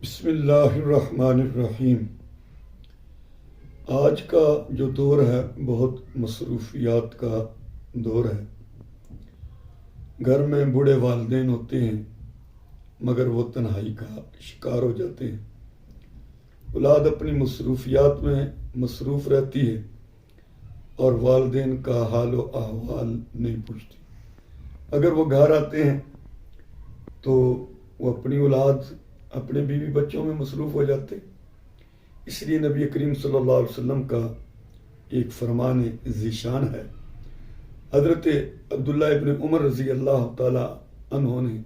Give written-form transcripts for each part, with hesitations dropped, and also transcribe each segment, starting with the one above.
بسم اللہ الرحمن الرحیم۔ آج کا جو دور ہے بہت مصروفیات کا دور ہے۔ گھر میں بوڑھے والدین ہوتے ہیں مگر وہ تنہائی کا شکار ہو جاتے ہیں۔ اولاد اپنی مصروفیات میں مصروف رہتی ہے اور والدین کا حال و احوال نہیں پوچھتی۔ اگر وہ گھر آتے ہیں تو وہ اپنی اولاد اپنے بیوی بچوں میں مصروف ہو جاتے۔ اس لیے نبی کریم صلی اللہ علیہ وسلم کا ایک فرمان ذیشان ہے۔ حضرت عبداللہ ابن عمر رضی اللہ تعالی عنہ نے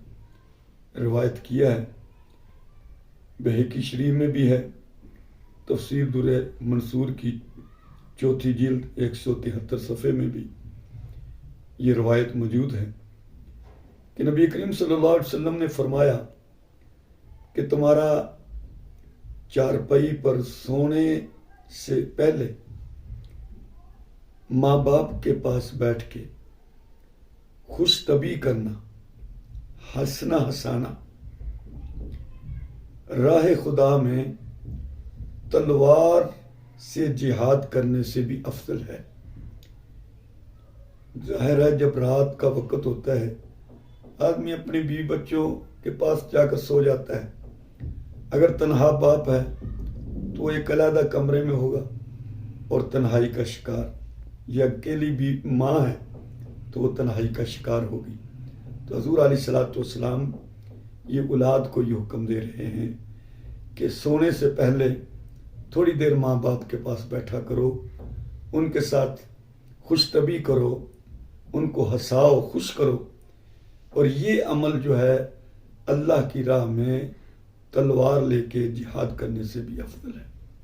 روایت کیا ہے، بہقی شریف میں بھی ہے، تفسیر در منصور کی 4 جلد 173 صفحے میں بھی یہ روایت موجود ہے کہ نبی کریم صلی اللہ علیہ وسلم نے فرمایا کہ تمہارا چارپائی پر سونے سے پہلے ماں باپ کے پاس بیٹھ کے خوش طبعی کرنا، ہنسنا ہنسانا راہ خدا میں تلوار سے جہاد کرنے سے بھی افضل ہے۔ ظاہر ہے جب رات کا وقت ہوتا ہے آدمی اپنے بیوی بچوں کے پاس جا کر سو جاتا ہے۔ اگر تنہا باپ ہے تو وہ ایک علیحدہ کمرے میں ہوگا اور تنہائی کا شکار، یا اکیلی بھی ماں ہے تو وہ تنہائی کا شکار ہوگی۔ تو حضور علیہ الصلوۃ والسلام یہ اولاد کو یہ حکم دے رہے ہیں کہ سونے سے پہلے تھوڑی دیر ماں باپ کے پاس بیٹھا کرو، ان کے ساتھ خوش طبعی کرو، ان کو ہنساؤ، خوش کرو، اور یہ عمل جو ہے اللہ کی راہ میں تلوار لے کے جہاد کرنے سے بھی افضل ہے۔